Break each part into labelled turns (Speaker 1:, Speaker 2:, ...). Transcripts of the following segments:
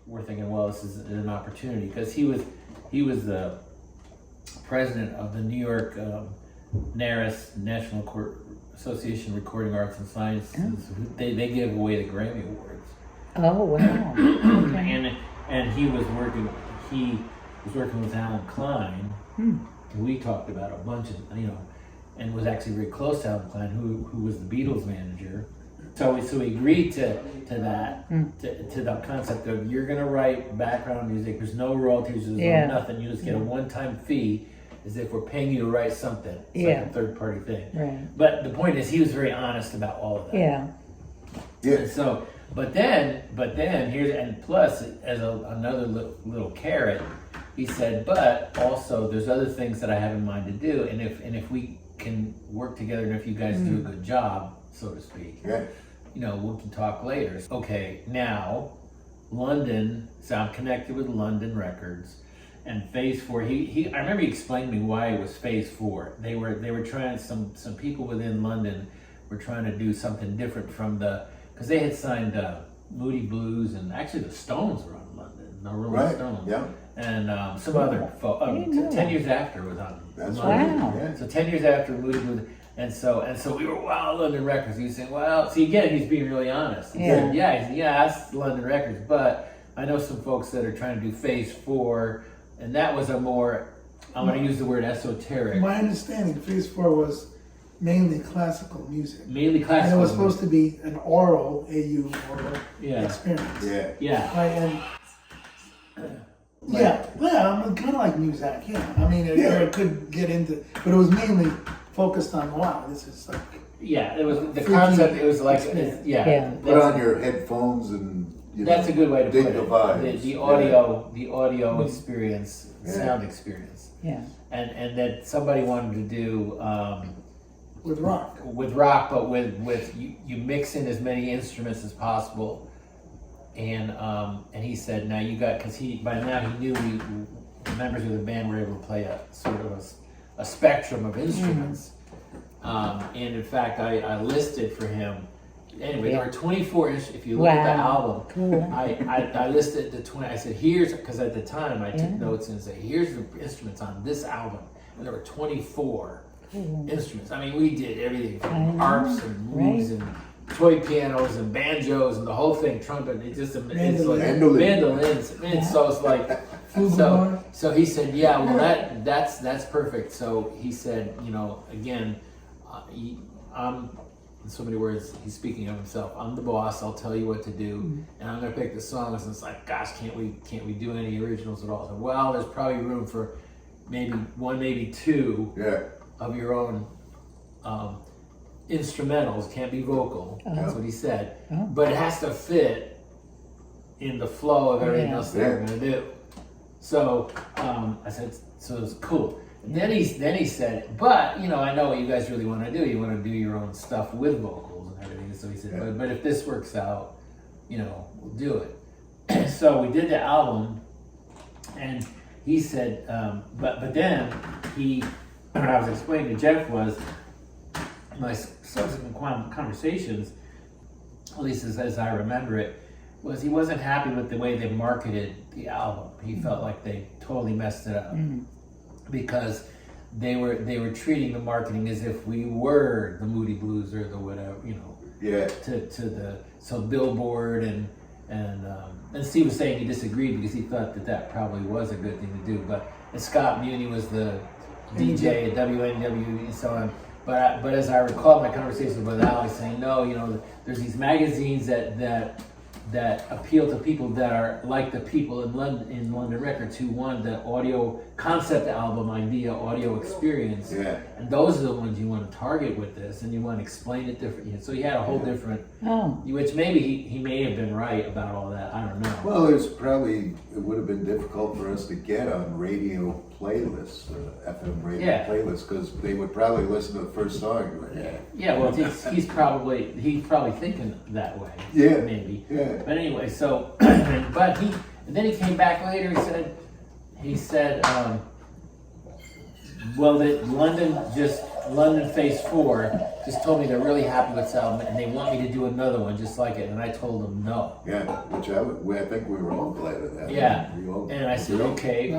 Speaker 1: we're thinking, well, this is an opportunity, because he was the president of the New York NARAS, National Association of Recording Arts and Sciences. Oh. They give away the Grammy Awards.
Speaker 2: Oh wow! Okay.
Speaker 1: and he was working with Alan Klein. We talked about a bunch of, and was actually very close to Alan Klein, who was the Beatles manager. So we agreed to that, to the concept of, you're going to write background music. There's no royalties, there's no nothing. You just get a one-time fee, as if we're paying you to write something. It's like a third-party thing. Right. But the point is, he was very honest about all of that.
Speaker 2: Yeah.
Speaker 1: And so, but then here's, and plus, as another little carrot, he said, but also there's other things that I have in mind to do, and if we can work together, and if you guys do a good job, so to speak, we can talk later. Okay, now London. So I'm connected with London Records, and Phase 4. I remember he explained to me why it was Phase 4. They were trying, some people within London were trying to do something different from because they had signed Moody Blues, and actually the Stones were on London, the Rolling Stones. Yeah. And some other 10 years after was on.
Speaker 3: That's
Speaker 1: London.
Speaker 2: Wow.
Speaker 3: Yeah.
Speaker 1: So 10 years after Moody Blues, and so we were, wow, London Records. He was saying, well, see, again, he's being really honest. He said, that's London Records, but I know some folks that are trying to do Phase 4, and that was a more, I'm going to use the word esoteric.
Speaker 4: My understanding, Phase 4 was mainly classical music.
Speaker 1: Mainly classical.
Speaker 4: And it was supposed to be an oral oral experience.
Speaker 3: Yeah.
Speaker 1: Yeah.
Speaker 4: Right, and kind of like Muzak, I mean, it could get into, but it was mainly focused on, wow, this is like...
Speaker 1: Yeah, it was, the concept, it was like,
Speaker 3: Put on your headphones and,
Speaker 1: that's a good way to
Speaker 3: dig
Speaker 1: put it.
Speaker 3: The vibes.
Speaker 1: The audio experience, sound experience.
Speaker 2: Yeah.
Speaker 1: And that somebody wanted to do...
Speaker 4: with rock.
Speaker 1: With rock, but with you mix in as many instruments as possible. And he said, now you got, because by now he knew the members of the band were able to play a sort of a spectrum of instruments. And in fact, I listed for him, anyway, there were 24 instruments. If you look at the album,
Speaker 2: cool.
Speaker 1: I listed the 20. I said, here's, because at the time I took notes and said, here's the instruments on this album. And there were 24 instruments. I mean, we did everything from harps and moves and toy pianos and banjos and the whole thing, trumpet. It just mandolins. So it's like, so he said, yeah, well that's perfect. So he said, again, I'm, in so many words, he's speaking of himself. I'm the boss. I'll tell you what to do, and I'm gonna pick the songs. And it's like, gosh, can't we do any originals at all? So, well, there's probably room for maybe one, maybe two of your own instrumentals. Can't be vocal. That's what he said. But it has to fit in the flow of everything else they're gonna do. So I said, so it's cool. And then he said, but I know what you guys really want to do. You want to do your own stuff with vocals and everything. So he said, but if this works out, we'll do it. So we did the album, and he said, but then what I was explaining to Jeff was my subsequent conversations, at least as I remember it, was he wasn't happy with the way they marketed the album. He felt like they totally messed it up because they were treating the marketing as if we were the Moody Blues or the whatever, so Billboard and Steve was saying he disagreed because he thought that probably was a good thing to do. But Scott Muni was the DJ at WNW and so on. But as I recall my conversation with Alex saying, no, there's these magazines that appeal to people that are like the people in London Records who want the audio concept album idea, audio experience. Yeah. And those are the ones you want to target with this, and you want to explain it differently. So he had a whole different, which maybe he may have been right about all that. I don't know.
Speaker 3: Well, it would have been difficult for us to get on radio playlists, FM radio playlists, because they would probably listen to the first song.
Speaker 1: Well, he's probably thinking that way.
Speaker 3: Yeah.
Speaker 1: Maybe.
Speaker 3: Yeah.
Speaker 1: But anyway, so but then he came back later. He said, well, that London just London Phase 4 just told me they're really happy with this album and they want me to do another one just like it, and I told them no.
Speaker 3: Yeah, which I think we were all glad of that.
Speaker 1: Yeah, and I said, okay,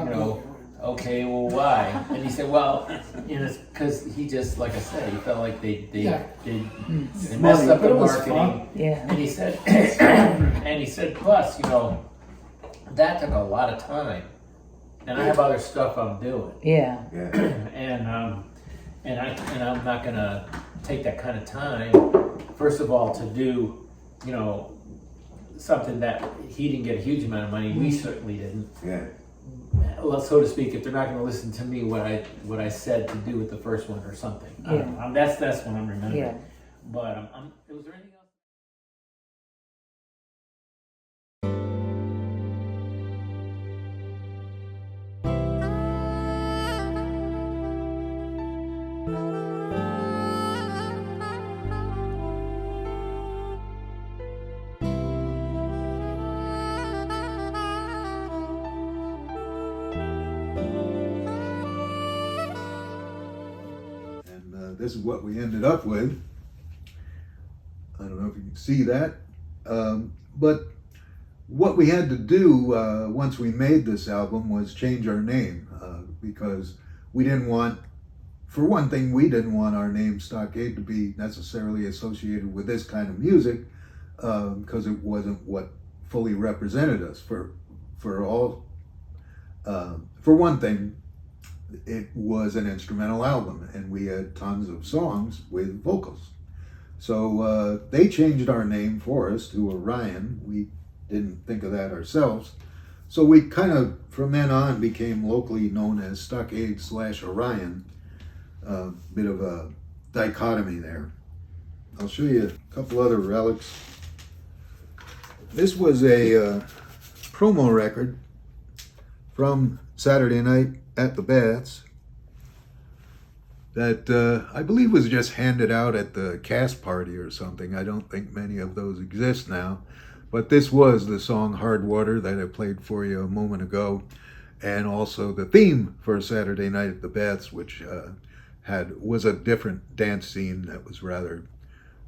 Speaker 1: okay, well, why? And he said, well, it's because he just, like I said, he felt like they messed up the marketing.
Speaker 2: Yeah.
Speaker 1: And he said, plus, that took a lot of time, and I have other stuff I'm doing.
Speaker 2: Yeah.
Speaker 1: And I'm not gonna take that kind of time. First of all, to do, something that he didn't get a huge amount of money. We certainly didn't.
Speaker 3: Yeah.
Speaker 1: Well, so to speak, if they're not going to listen to me, what I said to do with the first one or something. I don't know. That's what I'm remembering.
Speaker 2: Yeah.
Speaker 1: But was there anything else?
Speaker 5: This is what we ended up with. I don't know if you can see that. But what we had to do once we made this album was change our name because we didn't want, for one thing, we didn't want our name Stockade to be necessarily associated with this kind of music because it wasn't what fully represented us. For one thing, it was an instrumental album and we had tons of songs with vocals. So they changed our name for us to Orion. We didn't think of that ourselves. So we kind of, from then on, became locally known as Stockade / Orion. Bit of a dichotomy there. I'll show you a couple other relics. This was a promo record from Saturday Night at the Baths that I believe was just handed out at the cast party or something. I don't think many of those exist now, but this was the song Hard Water that I played for you a moment ago, and also the theme for Saturday Night at the Baths, which was a different dance scene that was rather,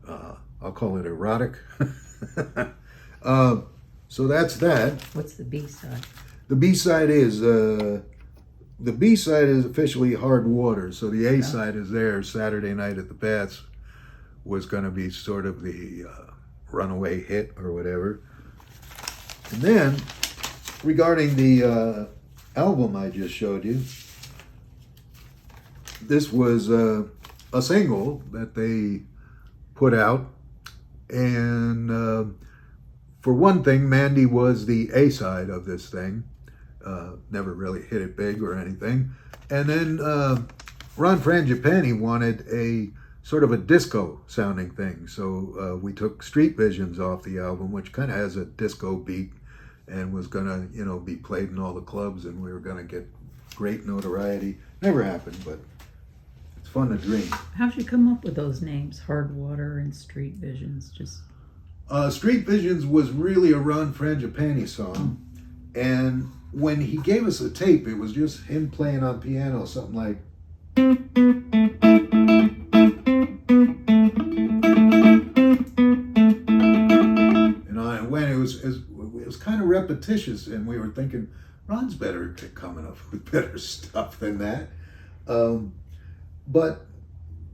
Speaker 5: I'll call it erotic. So that's that.
Speaker 2: What's the B-side?
Speaker 5: The B-side is officially Hard Water. So the A-side is there. Saturday Night at the Baths was going to be sort of the runaway hit or whatever. And then, regarding the album I just showed you, this was a single that they put out. And for one thing, Mandy was the A-side of this thing. Never really hit it big or anything. And then Ron Frangipani wanted a sort of a disco sounding thing. So we took Street Visions off the album, which kind of has a disco beat and was gonna, be played in all the clubs and we were gonna get great notoriety. Never happened, but it's fun to dream.
Speaker 2: How'd you come up with those names, Hard Water and Street Visions?
Speaker 5: Street Visions was really a Ron Frangipani song. And when he gave us a tape, it was just him playing on piano, something like. And when it was kind of repetitious, and we were thinking, Ron's better at coming up with better stuff than that. But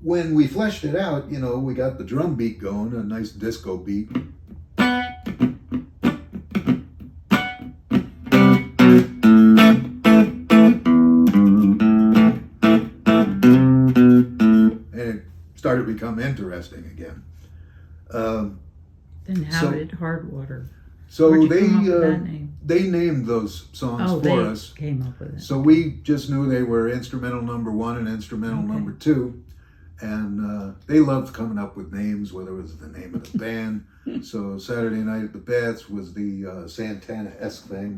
Speaker 5: when we fleshed it out, we got the drum beat going, a nice disco beat. Started to become interesting again.
Speaker 2: Then how did Hard Water?
Speaker 5: So
Speaker 2: Where'd you come up with that name?
Speaker 5: They named those songs for
Speaker 2: they
Speaker 5: us.
Speaker 2: Came up with it.
Speaker 5: So we just knew they were instrumental number 1 and instrumental number 2, and they loved coming up with names, whether it was the name of the band. So Saturday Night at the Baths was the Santana-esque thing.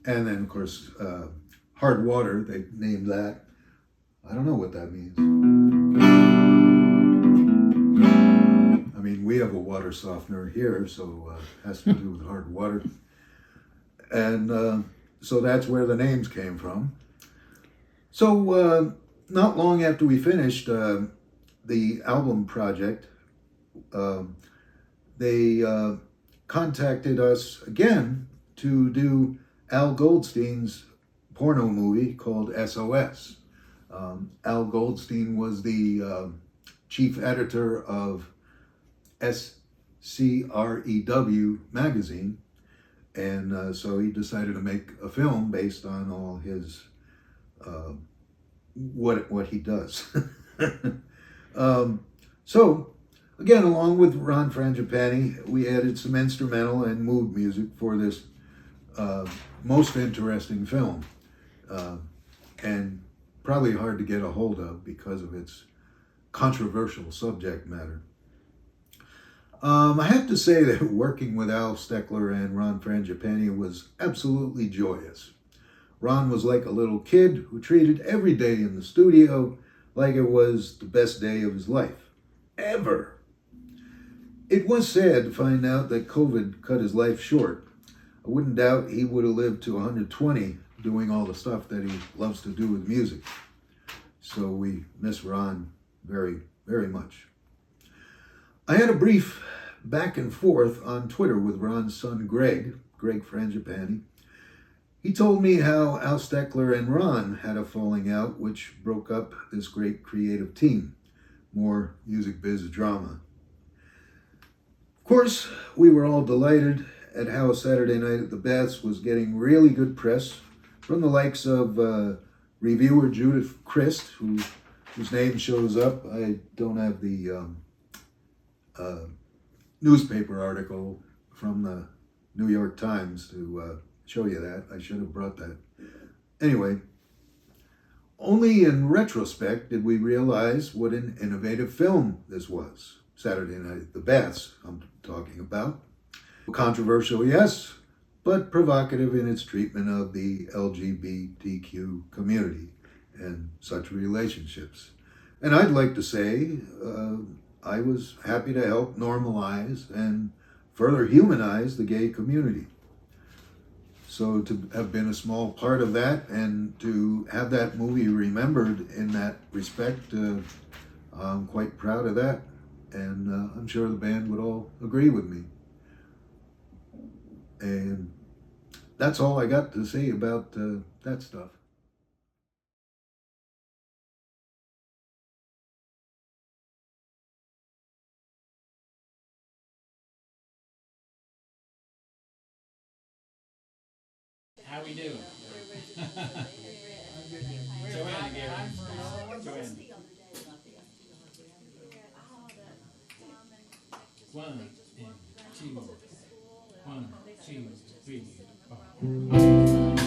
Speaker 5: And then, of course, Hard Water, they named that. I don't know what that means. I mean, we have a water softener here, so it has to do with hard water. And so that's where the names came from. So not long after we finished the album project, they contacted us again to do Al Goldstein's porno movie called SOS. Al Goldstein was the chief editor of SCREW magazine, and so he decided to make a film based on all his what he does. So again, along with Ron Frangipani, we added some instrumental and mood music for this most interesting film, and probably hard to get a hold of because of its controversial subject matter. I have to say that working with Al Steckler and Ron Frangipani was absolutely joyous. Ron was like a little kid who treated every day in the studio like it was the best day of his life, ever. It was sad to find out that COVID cut his life short. I wouldn't doubt he would have lived to 120 doing all the stuff that he loves to do with music. So we miss Ron very, very much. I had a brief back and forth on Twitter with Ron's son Greg Frangipani. He told me how Al Steckler and Ron had a falling out which broke up this great creative team. More music biz drama. Of course, we were all delighted at how Saturday Night at the Baths was getting really good press from the likes of reviewer Judith Christ, whose name shows up. I don't have the newspaper article from the New York Times to show you that. I should have brought that. Anyway, only in retrospect did we realize what an innovative film this was. Saturday Night at the Baths, I'm talking about. Controversial, yes, but provocative in its treatment of the LGBTQ community and such relationships. And I'd like to say I was happy to help normalize and further humanize the gay community. So to have been a small part of that and to have that movie remembered in that respect, I'm quite proud of that. And I'm sure the band would all agree with me. And that's all I got to say about that stuff.
Speaker 1: How we doing? Joanna, Gary. Joanna. 1 and 2. 1, 2, 3, 4.
Speaker 6: Joanna.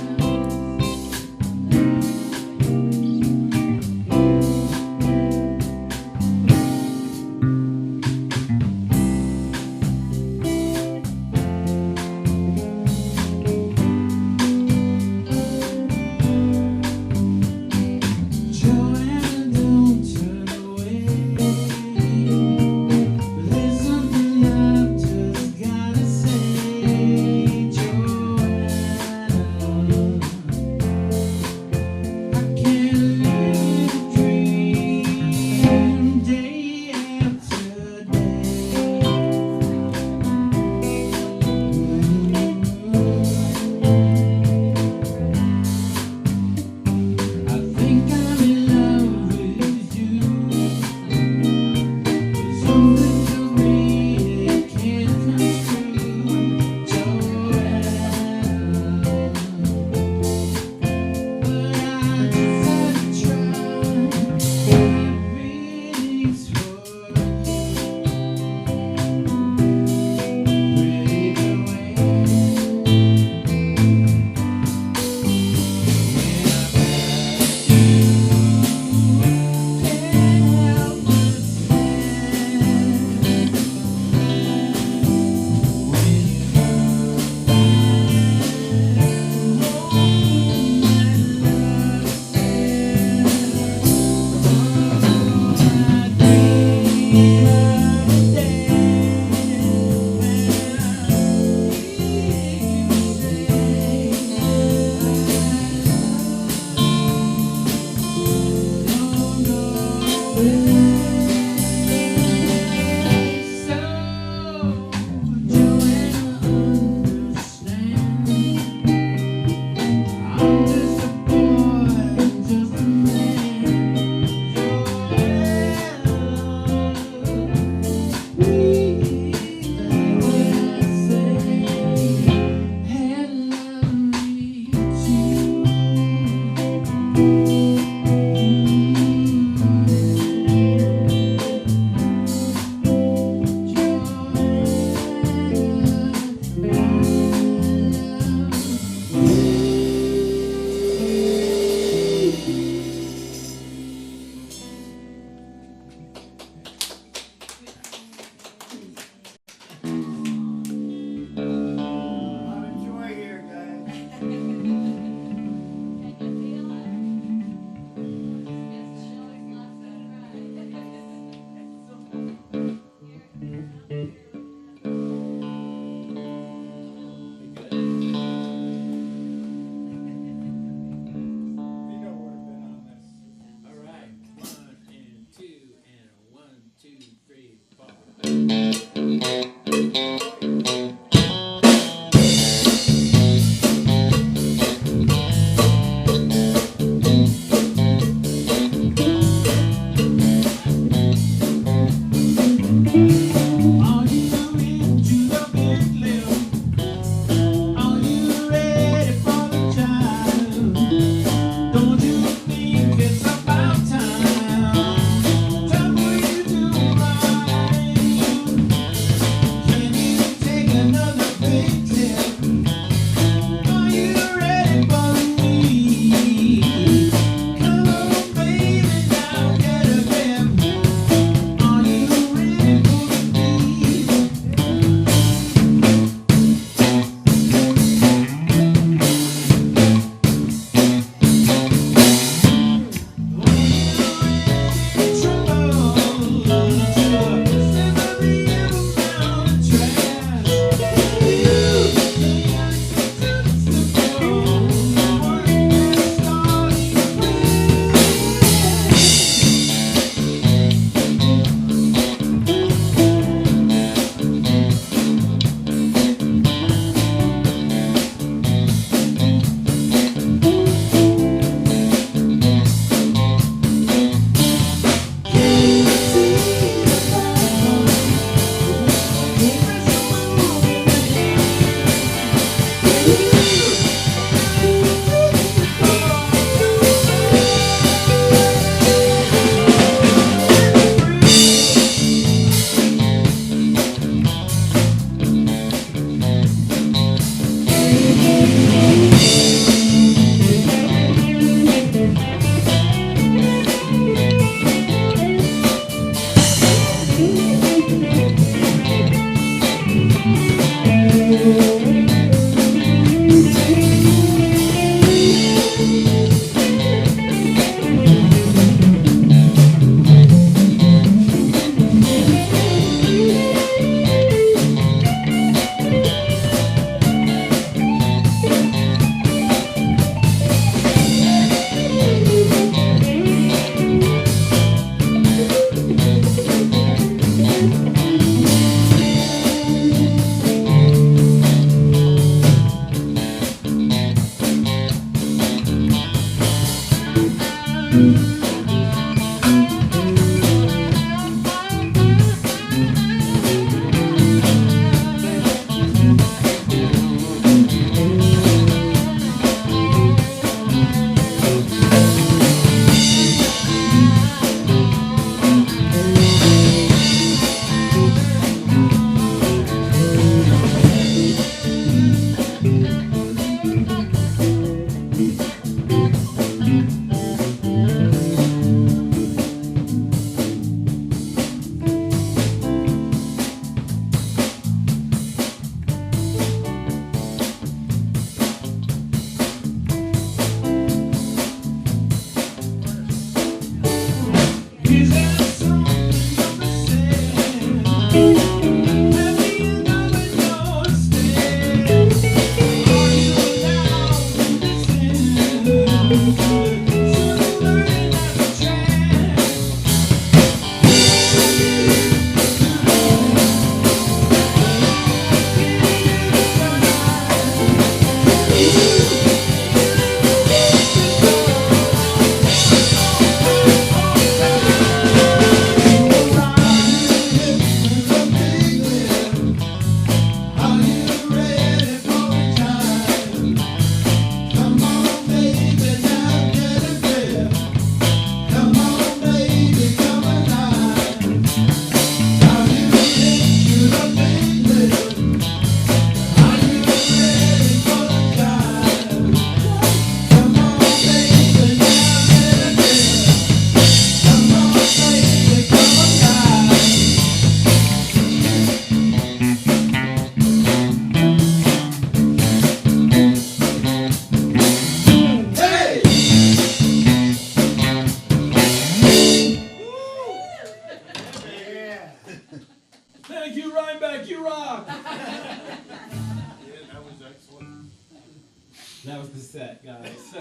Speaker 6: That was the set, guys.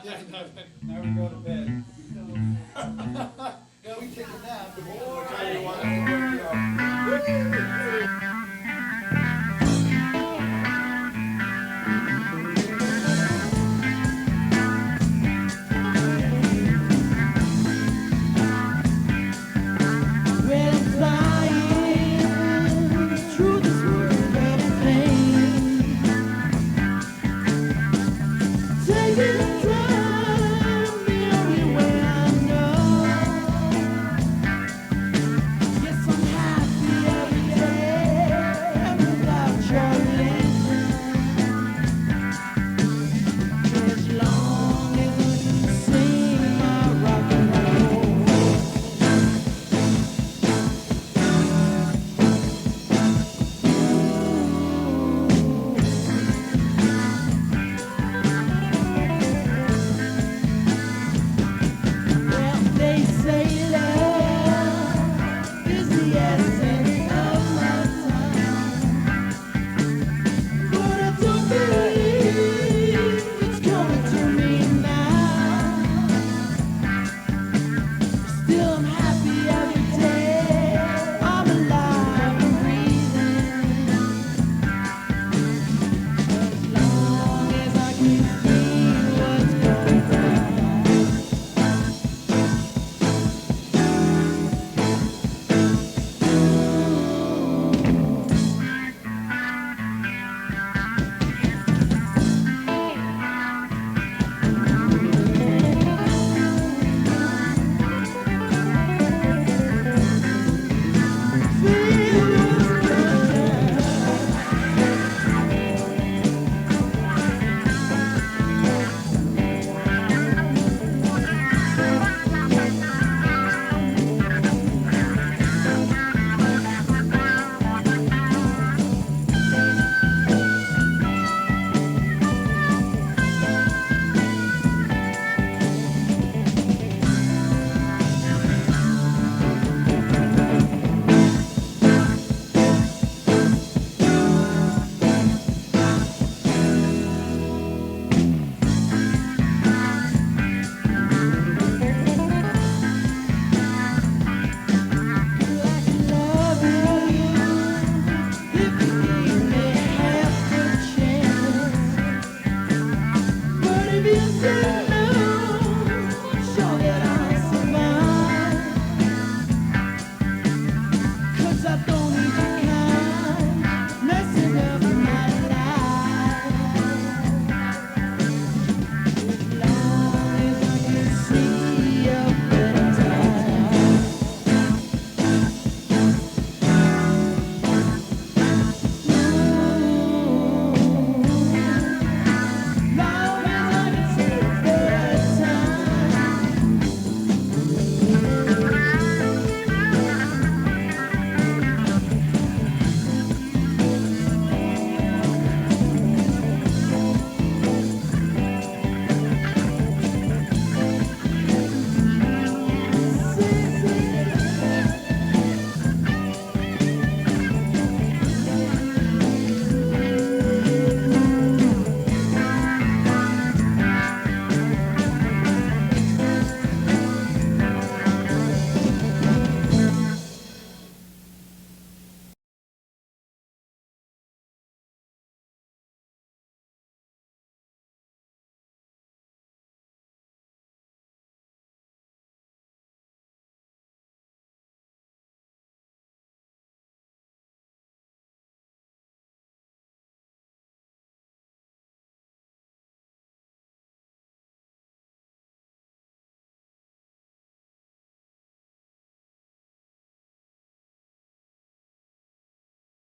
Speaker 4: Yeah, now we go to bed. Yeah, we take a nap.
Speaker 7: If you say